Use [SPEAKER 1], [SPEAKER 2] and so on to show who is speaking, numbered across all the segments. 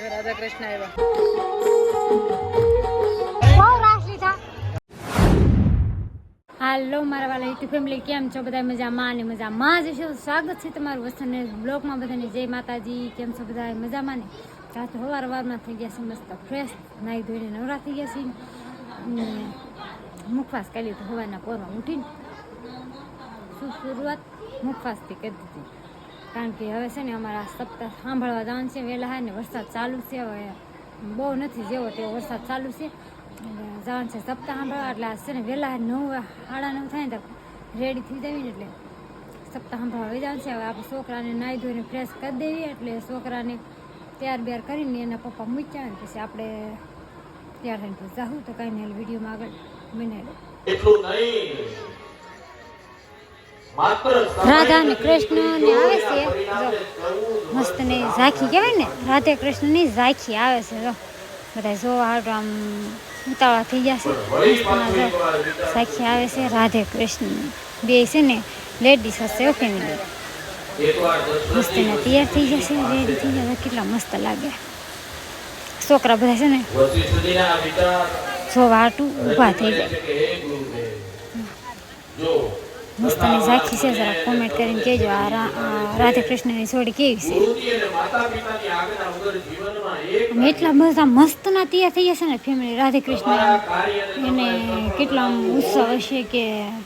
[SPEAKER 1] રાધા કૃષ્ણ આવ્યા. હાલો મારા વાલા યુટ્યુબ ફેમિલી, કેમ છો બધા? મજામાં ને મજામાં જ છો. સ્વાગત છે તમારું વસંત બ્લોગમાં. બધાને જય માતાજી. કેમ છો બધા? મજામાં ને? તો સવારમાં થઈ ગયા છે મસ્ત ફ્રેશ, નાહી ધોઈને નવરા થઈ ગયા છે. મુખવાસ કરી તો સવારના પોરમાં ઉઠીને શરૂઆત મુખવાસથી કરી દીધી. કારણ કે હવે છે ને અમારા સપ્તાહ સાંભળવા જવાનું છે વહેલા ને વરસાદ ચાલુ છે. હવે બહુ નથી જેવો તેવો વરસાદ ચાલુ છે. જવાનું છે સપ્તાહ સાંભળવા. એટલે છે ને વહેલા 9 સાડા 9 થાય ને તો રેડી થઈ જવી ને એટલે સપ્તાહ સાંભળવા વહી જવાનું છે. હવે આપણે છોકરાને નાહી ધોઈને ફ્રેશ કરી દેવી. એટલે છોકરાને તૈયાર બેર કરીને એના પપ્પા મૂક્યા ને પછી આપણે તૈયાર થઈને જાઉં. તો કાંઈ નહીં, વિડીયોમાં આગળ બનાવી રાધા ને કૃષ્ણ ને આવે છે. મસ્ત ને ઝાંખી કહેવાય ને, રાધે કૃષ્ણ ની ઝાંખી આવે છે. જો બધા જો હાટું આમ ઉતાવળા થઈ ગયા છે. ઝાંખી આવે છે રાધે કૃષ્ણ બે છે ને લેડીઝ હશે. ફેમિલી મસ્ત ને તૈયાર થઈ જશે, રેડી થઈ જાય. કેટલા મસ્ત લાગે. છોકરા બધા છે ને જોવા હાટું ઊભા થઈ જાય. મસ્તની ઝાંખી છે. જરા કોમેન્ટ કરીને કહેજો આ રાધે કૃષ્ણની જોડી કેવી છે. એટલા બધા મસ્તના તૈયાર થઈ જશે ને ફેમિલી. રાધે કૃષ્ણ એને કેટલા ઉત્સવ હશે કે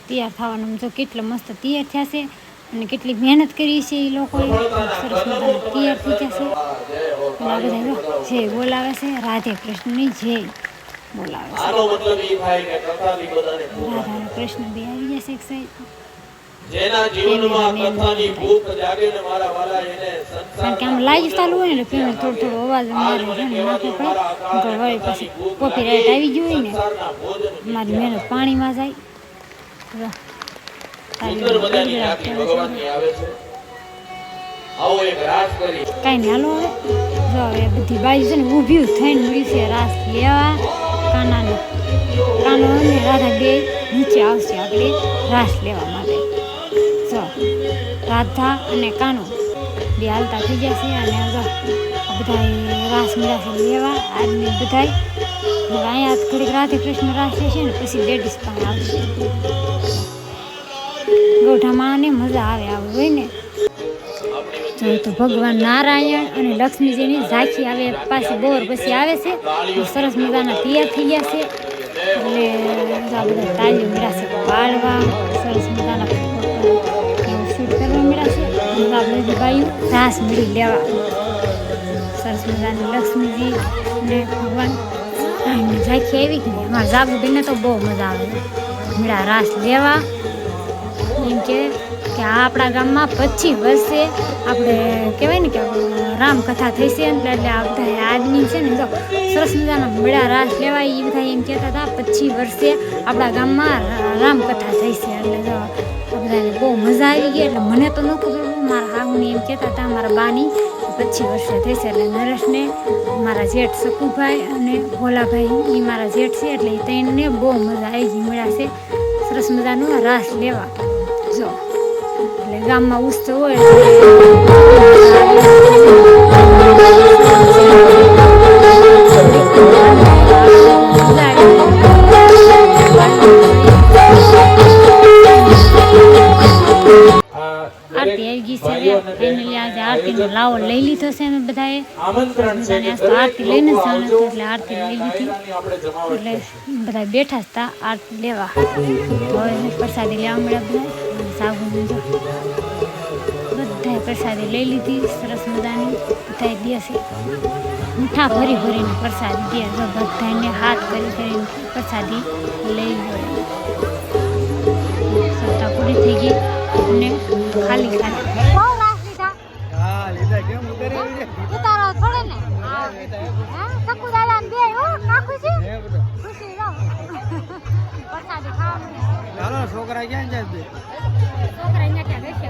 [SPEAKER 1] તૈયાર થવાનું. જો કેટલા મસ્ત તૈયાર થયા છે અને કેટલી મહેનત કરી છે એ લોકોએ. સરસ મજાના તૈયાર થઈ જશે. આ બધા જય બોલાવે છે, રાધે કૃષ્ણની જય બોલાવે છે. રાધા કૃષ્ણ બે આવી જશે એક સાઈડ.
[SPEAKER 2] જેના જીવનમાં કથાની ભૂખ જાગે ને મારા વાલા એને
[SPEAKER 1] કારણ કે આમ લાઈવ ચાલુ હોય ને ફેમિલી થોડો અવાજ મારે છે ને નાખવો પડે. તો વળી પછી કોપીરાઇટ આવી ગયું હોય ને મારી મહેનત પાણીમાં જાય. કાંઈ નહીં, હાલો હવે જો હવે બધી બાજુ છે ને ઊભી થઈને મળ્યું છે રાસ લેવા. કાનો અને રાધા બે નીચે આવશે આપણે રાસ લેવા માટે. રાધા અને કાનો બે હાલતા થઈ જશે. અને આ બધા રાસ મળ્યા છે લેવા આદમી બધા. અહીંયા થોડીક રાધે કૃષ્ણ રાસ છે ને પછી લેડીઝ પણ આવશે. ગૌઠામાં ને મજા આવે આવું હોય ને. તો ભગવાન નારાયણ અને લક્ષ્મીજીની ઝાંખી આવે પાછી બોર પછી આવે છે. સરસ મજાના તૈયાર થઈ ગયા છે. એટલે આ બધા તાલીઓ મળ્યા છે પાડવા. સરસ મજાના શૂટ કરવા મળ્યા છે. બધી બાયું રાસ મળી લેવા. સરસ મજાની લક્ષ્મીજી ને ભગવાન ઝાંખી આવી કે અમારા જાગુબેનને તો બહુ મજા આવે મળ્યા રાસ લેવા. એમ કે આપણા ગામમાં 25 વર્ષે આપણે કહેવાય ને કે રામકથા થઈ છે. એટલે આ બધા આદમી છે ને જો સરસ મજાના મળ્યા રાસ લેવા. એ બધા એમ કહેતા હતા 25 વર્ષે આપણા ગામમાં રામકથા થઈ છે. એટલે જો બધાને બહુ મજા આવી ગઈ. એટલે મને તો ન ખબર, મારા હાહુને એમ કહેતા હતા મારા બાની 25 વર્ષે થઈ છે. એટલે નરેશને મારા જેઠ સકુભાઈ અને ભોલાભાઈ એ મારા જેઠ છે. એટલે એ ત્રણને બહુ મજા આવી ગઈ મળ્યા છે સરસ મજાનો રાસ લેવા. જો એટલે ગામમાં ઉત્સવ હોય આરતી આવી ગઈ છે. ફાઇનલી આજે આરતીનો લાવો લઈ લીધો છે અમે બધાએ. આરતી લઈને જ જવાનું હતું એટલે આરતી લઈ લીધી. એટલે બધા બેઠા હતા આરતી લેવા. હવે પ્રસાદી લેવા મળ્યા બધા. સાબુ બધાએ પ્રસાદી લઈ લીધી સરસ મજાની. બધાએ દેશે મીઠા ભરી ભરીને પ્રસાદી દે. જો બધાને હાથ કરીને પ્રસાદી લઈ લે. સત્તા પૂરી થઈ ગઈ અને ખાલી ઉતારો થોડે ને સકુ દાદા ને બે નાખું છે ખુશી રહો. પ્રસાદી ખાવા
[SPEAKER 3] છોકરા ક્યાં જાય છે?
[SPEAKER 1] છોકરા અહીંયા ક્યાં બેસે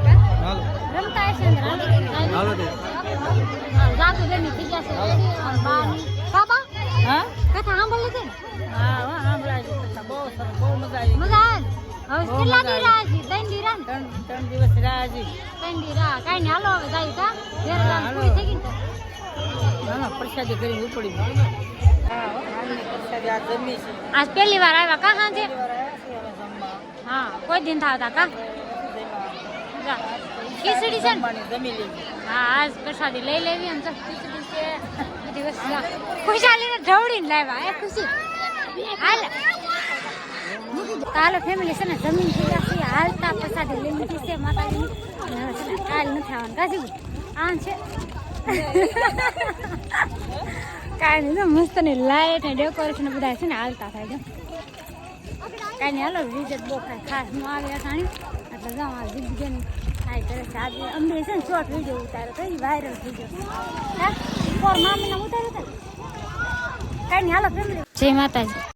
[SPEAKER 1] રમતા હશે ને જાદુ બેની થઈ ગયા છે. બાબા હા કથા સાંભળી લીધી ને? હા સાંભળાય કથા બહુ સરસ, બહુ મજા આવી. મજા આવે. હવે કેટલા દી રાહ છે? 3 દી રાહ. 3 દિવસ રાહ છે. 3 દી રાહ. કાઈ નહીં, હાલો હવે જાય કા ઘેર પૂરી થઈ ગઈ ને.
[SPEAKER 3] પ્રસાદી કરી ઉપડી પ્રસાદી આ જમી છે
[SPEAKER 1] આજ પહેલી વાર આવ્યા કા સાંજે હા કોઈ દિન થાવતા કા જા. ખીચડી છે ને
[SPEAKER 3] જમી લેવી
[SPEAKER 1] હા આજ પ્રસાદી લઈ લેવી એમ તો ખીચડી છે બધી વસ્તુ ખુશાલીને ઢવડીને લાવ્યા એ ખુશી હાલ કાલે ફેમિલી છે ને જમીન પૂજા છે હાલતા પ્રસાદી લઈ લીધી છે માતાજીની અને હવે છે ને કાલ નથી આવવાનું કાજી આ છે કાંઈ નહીં મસ્ત ની લાઇટ ને ડેકોરેશન બધા છે ને હાલતા થાય છે કાંઈ નહીં હાલો વિજેટ બહુ ખાસ ન આવે અટાણી એટલે જાઉં આ જીજ્ઞાની થાય કરે છે આજે અમને છે ને શોર્ટ વિડીયો ઉતાર્યો તો એ વાયરલ થઈ ગયો હા મામીને ઉતાર્યો હતા કાંઈ નહીં હાલો ફેમિલી જય માતાજી